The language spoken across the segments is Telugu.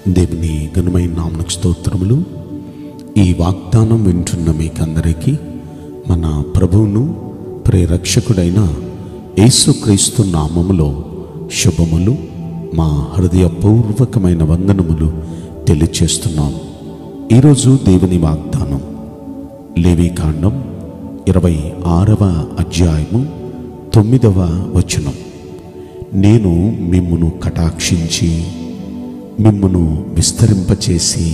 దేవుని ఘనమైన నామమునకు స్తోత్రములు. ఈ వాగ్దానం వింటున్న మీకందరికీ మన ప్రభువును ప్రియరక్షకుడైన యేసుక్రీస్తు నామములో శుభములు, మా హృదయపూర్వకమైన వందనములు తెలియచేస్తున్నాం. ఈరోజు దేవుని వాగ్దానం లేవీకాండం 26వ అధ్యాయము 9వ వచనం. నేను మిమ్మును కటాక్షించి మిమ్మును విస్తరింపచేసి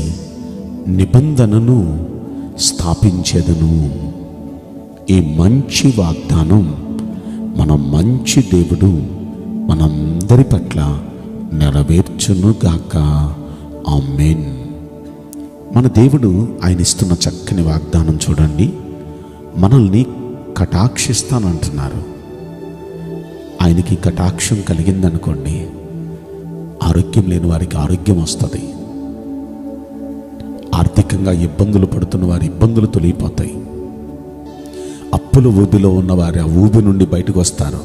నిబంధనను స్థాపించేదను. ఈ మంచి వాగ్దానం మన మంచి దేవుడు మనందరి పట్ల నెరవేర్చునుగాక. ఆమేన్. మన దేవుడు ఆయన ఇస్తున్న చక్కని వాగ్దానం చూడండి. మనల్ని కటాక్షిస్తానంటున్నారు. ఆయనకి కటాక్షం కలిగిందనుకోండి, ఆరోగ్యం లేని వారికి ఆరోగ్యం వస్తుంది. ఆర్థికంగా ఇబ్బందులు పడుతున్న వారి ఇబ్బందులు తొలగిపోతాయి. అప్పుల ఊబిలో ఉన్నవారు ఆ ఊబి నుండి బయటకు వస్తారు.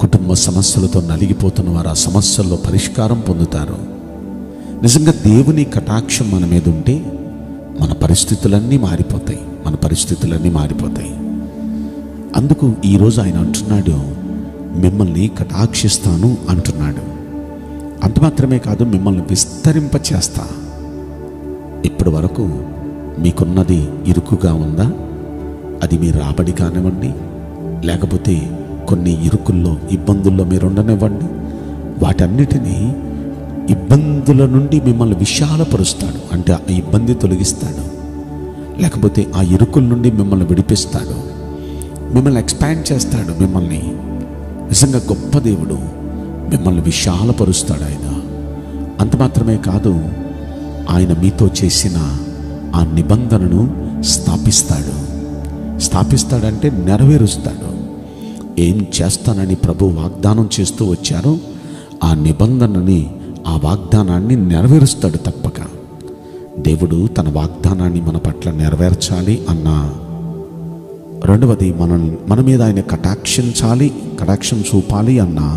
కుటుంబ సమస్యలతో నలిగిపోతున్న వారు ఆ సమస్యల్లో పరిష్కారం పొందుతారు. నిజంగా దేవుని కటాక్షం మన మీద ఉంటే మన పరిస్థితులన్నీ మారిపోతాయి. అందుకు ఈరోజు ఆయన అంటున్నాడు, మిమ్మల్ని కటాక్షిస్తాను అంటున్నాడు. అంత మాత్రమే కాదు, మిమ్మల్ని విస్తరింపచేస్తా. ఇప్పటి వరకు మీకున్నది ఇరుకుగా ఉందా? అది మీ రాబడి కానివ్వండి, లేకపోతే కొన్ని ఇరుకుల్లో ఇబ్బందుల్లో మీరు ఉండనివ్వండి. వాటన్నిటినీ ఇబ్బందుల నుండి మిమ్మల్ని విశాలపరుస్తాడు. అంటే ఆ ఇబ్బంది తొలగిస్తాడు, లేకపోతే ఆ ఇరుకుల నుండి మిమ్మల్ని విడిపిస్తాడు, మిమ్మల్ని ఎక్స్పాండ్ చేస్తాడు. మిమ్మల్ని నిజంగా గొప్ప దేవుడు మిమ్మల్ని విశాలపరుస్తాడు ఆయన. అంత మాత్రమే కాదు, ఆయన మీతో చేసిన ఆ నిబంధనను స్థాపిస్తాడంటే నెరవేరుస్తాడు. ఏం చేస్తానని ప్రభు వాగ్దానం చేస్తూ వచ్చారో ఆ నిబంధనని, ఆ వాగ్దానాన్ని నెరవేరుస్తాడు తప్పక. దేవుడు తన వాగ్దానాన్ని మన పట్ల నెరవేర్చాలి అన్నా, రెండవది మన మీద ఆయన కటాక్షం చూపాలి అన్నా,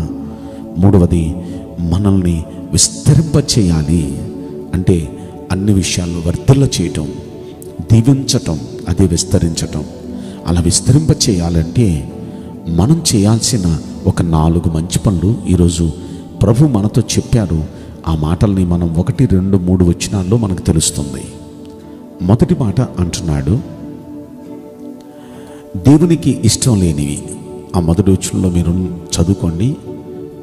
మూడవది మనల్ని విస్తరింపచేయాలి. అంటే అన్ని విషయాల్లో వర్ధిల్ల చేయటం, దీవించటం, అదే విస్తరించటం. అలా విస్తరింపచేయాలంటే మనం చేయాల్సిన ఒక 4 మంచి పనులు ఈరోజు ప్రభు మనతో చెప్పారు. ఆ మాటల్ని మనం 1, 2, 3 వచనాల్లో మనకు తెలుస్తుంది. మొదటి మాట అంటున్నాడు, దేవునికి ఇష్టం లేనివి. ఆ మొదటి వచనంలో మీరు చదువుకోండి.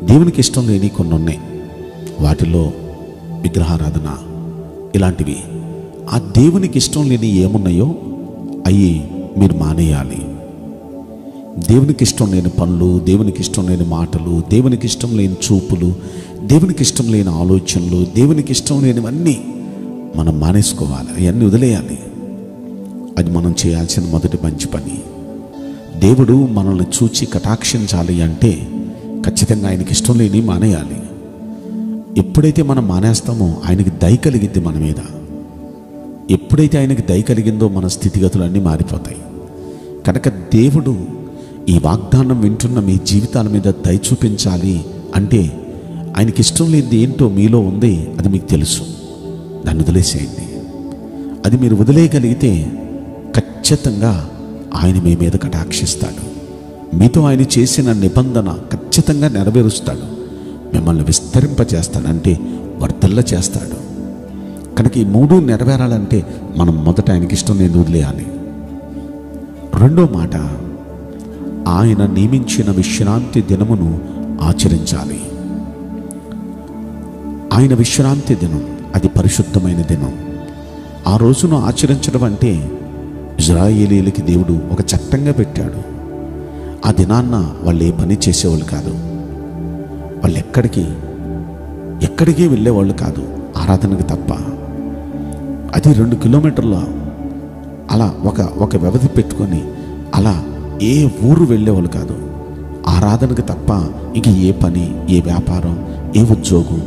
దేవునికి ఇష్టం లేని కొన్ని ఉన్నాయి. వాటిలో విగ్రహారాధన ఇలాంటివి. ఆ దేవునికి ఇష్టం లేని ఏమున్నాయో అవి మీరు మానేయాలి. దేవునికి ఇష్టం లేని పనులు, దేవునికి ఇష్టం లేని మాటలు, దేవునికి ఇష్టం లేని చూపులు, దేవునికి ఇష్టం లేని ఆలోచనలు, దేవునికి ఇష్టం లేనివన్నీ మనం మానేసుకోవాలి. అవన్నీ వదిలేయాలి. అది మనం చేయాల్సిన మొదటి మంచి పని. దేవుడు మనల్ని చూచి కటాక్షించాలి అంటే ఖచ్చితంగా ఆయనకి ఇష్టం లేని మానేయాలి. ఎప్పుడైతే మనం మానేస్తామో ఆయనకి దయ కలిగిద్ది మన మీద. ఎప్పుడైతే ఆయనకి దయ కలిగిందో మన స్థితిగతులన్నీ మారిపోతాయి. కనుక దేవుడు ఈ వాగ్దానం వింటున్న మీ జీవితాల మీద దయ చూపించాలి అంటే ఆయనకి ఇష్టం లేనిది ఏంటో మీలో ఉంది, అది మీకు తెలుసు. దాన్ని వదిలేసేయండి. అది మీరు వదిలేయగలిగితే ఖచ్చితంగా ఆయన మీ మీద కటాక్షిస్తాడు. మీతో ఆయన చేసిన నిబంధన ఖచ్చితంగా నెరవేరుస్తాడు. మిమ్మల్ని విస్తరింపచేస్తాడంటే వర్ధిల్ల చేస్తాడు. కనుక ఈ 3 నెరవేరాలంటే మనం మొదట ఆయనకి ఇష్టం లేని వదిలేయాలి. రెండో మాట, ఆయన నియమించిన విశ్రాంతి దినమును ఆచరించాలి. ఆయన విశ్రాంతి దినం అది పరిశుద్ధమైన దినం. ఆ రోజును ఆచరించడం అంటే ఇజ్రాయేలీలకి దేవుడు ఒక చట్టంగా పెట్టాడు. ఆ దినాన్న వాళ్ళు ఏ పని చేసేవాళ్ళు కాదు. వాళ్ళు ఎక్కడికి వెళ్ళేవాళ్ళు కాదు, ఆరాధనకు తప్ప. అది 2 కిలోమీటర్ల అలా ఒక వ్యవధి పెట్టుకొని అలా ఏ ఊరు వెళ్ళేవాళ్ళు కాదు, ఆరాధనకు తప్ప. ఇంక ఏ పని, ఏ వ్యాపారం, ఏ ఉద్యోగం,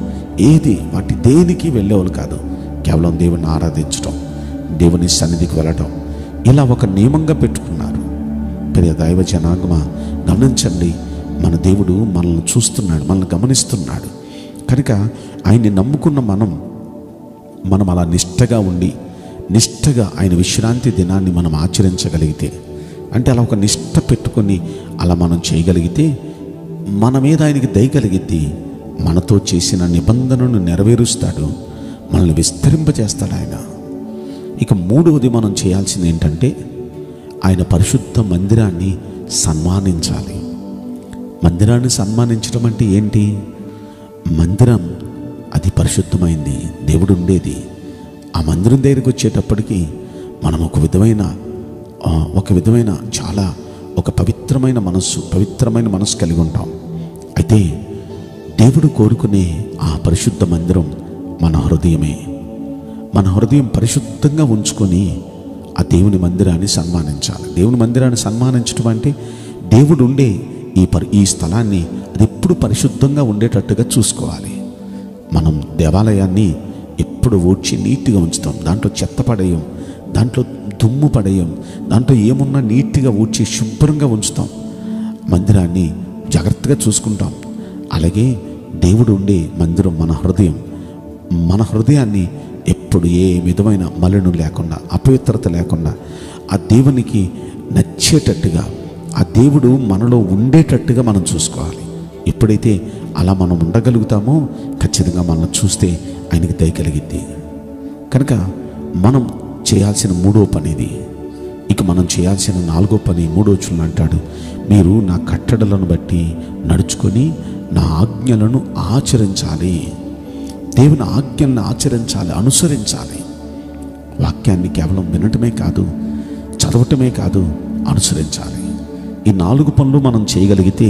ఏది వాటి దేనికి వెళ్ళేవాళ్ళు కాదు. కేవలం దేవుని ఆరాధించటం, దేవుని సన్నిధికి వెళ్ళటం, ఇలా ఒక నియమంగా పెట్టుకున్నారు. ప్రియ దైవ జనాంగమా, గమనించండి. మన దేవుడు మనల్ని చూస్తున్నాడు, మనల్ని గమనిస్తున్నాడు. కనుక ఆయన్ని నమ్ముకున్న మనం మనం అలా నిష్టగా ఉండి నిష్టగా ఆయన విశ్రాంతి దినాన్ని మనం ఆచరించగలిగితే, అంటే అలా ఒక నిష్ట పెట్టుకొని అలా మనం చేయగలిగితే మన మీద ఆయనకి దయ కలిగితే మనతో చేసిన నిబంధనను నెరవేరుస్తాడు, మనల్ని విస్తరింపజేస్తాడు ఆయన. ఇక మూడవది మనం చేయాల్సింది ఏంటంటే ఆయన పరిశుద్ధ మందిరాన్ని సన్మానించాలి. మందిరాన్ని సన్మానించడం అంటే ఏంటి? మందిరం అది పరిశుద్ధమైంది, దేవుడు ఉండేది. ఆ మందిరం దగ్గరికి వచ్చేటప్పటికి మనం ఒక విధమైన చాలా ఒక పవిత్రమైన మనస్సు కలిగి ఉంటాం. అయితే దేవుడు కోరుకునే ఆ పరిశుద్ధ మందిరం మన హృదయమే. మన హృదయం పరిశుద్ధంగా ఉంచుకొని ఆ దేవుని మందిరాన్ని సన్మానించాలి. దేవుని మందిరాన్ని సన్మానించడం అంటే దేవుడు ఉండే ఈ స్థలాన్ని అది ఎప్పుడు పరిశుద్ధంగా ఉండేటట్టుగా చూసుకోవాలి. మనం దేవాలయాన్ని ఎప్పుడు ఊడ్చి నీట్గా ఉంచుతాం, దాంట్లో చెత్త పడేయం, దాంట్లో దుమ్ము పడేయం, దాంట్లో ఏమున్నా నీట్గా ఊడ్చి శుభ్రంగా ఉంచుతాం. మందిరాన్ని జాగ్రత్తగా చూసుకుంటాం. అలాగే దేవుడు ఉండే మందిరం మన హృదయాన్ని ఎప్పుడు ఏ విధమైన మలినం లేకుండా, అపవిత్రత లేకుండా ఆ దేవునికి నచ్చేటట్టుగా, ఆ దేవుడు మనలో ఉండేటట్టుగా మనం చూసుకోవాలి. ఎప్పుడైతే అలా మనం ఉండగలుగుతామో ఖచ్చితంగా మనం చూస్తే ఆయనకి దయ కలిగిద్ది. కనుక మనం చేయాల్సిన మూడో పని ఇది. ఇక మనం చేయాల్సిన నాలుగో పని 3వ వచనంలో అంటాడు, మీరు నా కట్టడలను బట్టి నడుచుకొని నా ఆజ్ఞలను ఆచరించాలి. దేవుని ఆజ్ఞలను ఆచరించాలి, అనుసరించాలి. వాక్యాన్ని కేవలం వినటమే కాదు, చదవటమే కాదు, అనుసరించాలి. ఈ 4 పనులు మనం చేయగలిగితే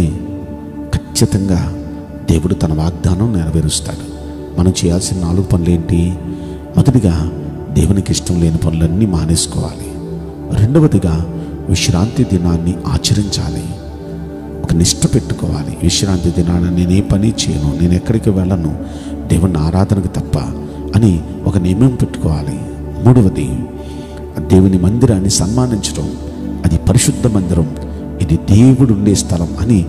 ఖచ్చితంగా దేవుడు తన వాగ్దానం నెరవేరుస్తాడు. మనం చేయాల్సిన 4 పనులు ఏంటి? మొదటిగా దేవునికి ఇష్టం లేని పనులన్నీ మానేసుకోవాలి. రెండవదిగా విశ్రాంతి దినాన్ని ఆచరించాలి. ఒక నిష్ట పెట్టుకోవాలి. విశ్రాంతి దినాన్ని నేనే పని చేయను, నేను ఎక్కడికి వెళ్ళను, దేవుని ఆరాధనకు తప్ప అని ఒక నియమం పెట్టుకోవాలి. మూడవది దేవుని మందిరాన్ని సన్మానించడం. అది పరిశుద్ధ మందిరం, ఇది దేవుడు ఉండే స్థలం అని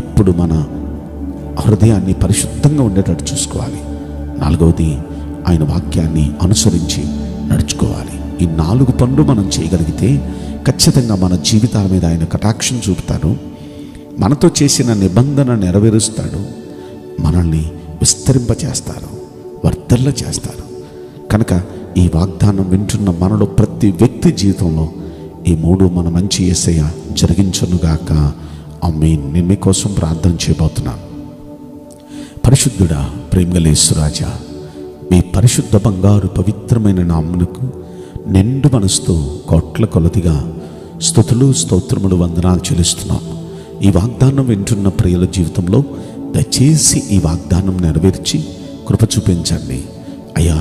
ఎప్పుడు మన హృదయాన్ని పరిశుద్ధంగా ఉండేటట్టు చూసుకోవాలి. నాలుగవది ఆయన వాక్యాన్ని అనుసరించి నడుచుకోవాలి. ఈ 4 పనులు మనం చేయగలిగితే ఖచ్చితంగా మన జీవితాల మీద ఆయన కటాక్షం చూపుతాడు, మనతో చేసిన నిబంధన నెరవేరుస్తాడు, మనల్ని విస్తరింపచేస్తారు, వర్ధల్ల చేస్తారు. కనుక ఈ వాగ్దానం వింటున్న మనలో ప్రతి వ్యక్తి జీవితంలో ఈ 3 మన మంచి యేసయ్య జరిగించునుగాక. ఆమేన్. నేను మీకోసం ప్రార్థన చేయబోతున్నాను. పరిశుద్ధుడా, ప్రేమగల యేసురాజా, మీ పరిశుద్ధ బంగారు పవిత్రమైన నామమునకు నిండు మనసుతో కోట్ల కొలదిగా స్తుతులు, స్తోత్రములు, వందనాలు చెల్లిస్తున్నాం. ఈ వాగ్దానం వింటున్న ప్రియుల జీవితంలో దయచేసి ఈ వాగ్దానం నెరవేర్చి కృప చూపించండి. అయ్యా,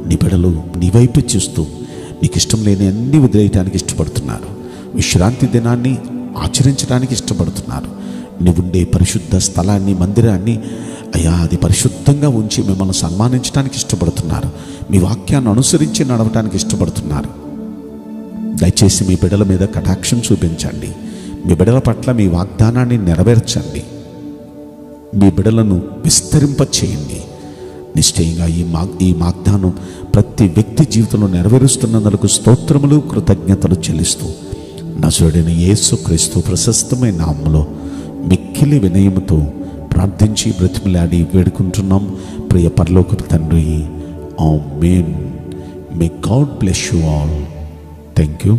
నీ బిడ్డలు నీ వైపు చూస్తూ నీకు ఇష్టం లేని అన్ని వదిలేయటానికి ఇష్టపడుతున్నారు. విశ్రాంతి దినాన్ని ఆచరించడానికి ఇష్టపడుతున్నారు. నీవుండే పరిశుద్ధ స్థలాన్ని, మందిరాన్ని అయ్యా అది పరిశుద్ధంగా ఉంచి మిమ్మల్ని సన్మానించడానికి ఇష్టపడుతున్నారు. మీ వాక్యాన్ని అనుసరించి నడవటానికి ఇష్టపడుతున్నారు. దయచేసి మీ బిడ్డల మీద కటాక్షం చూపించండి. మీ బిడ్డల పట్ల మీ వాగ్దానాన్ని నెరవేర్చండి. మీ బిడ్డలను విస్తరింపచేయండి. నిశ్చయంగా ఈ వాగ్దానం ప్రతి వ్యక్తి జీవితంలో నెరవేరుస్తున్నందుకు స్తోత్రములు, కృతజ్ఞతలు చెల్లిస్తూ నజరుడైన యేసుక్రీస్తు ప్రశస్తమైన నామములో మిక్కిలి వినయముతో ప్రార్థించి బ్రతిమలాడి వేడుకుంటున్నాం ప్రియ పరలోకపు తండ్రి. Amen. May God bless you all. Thank you.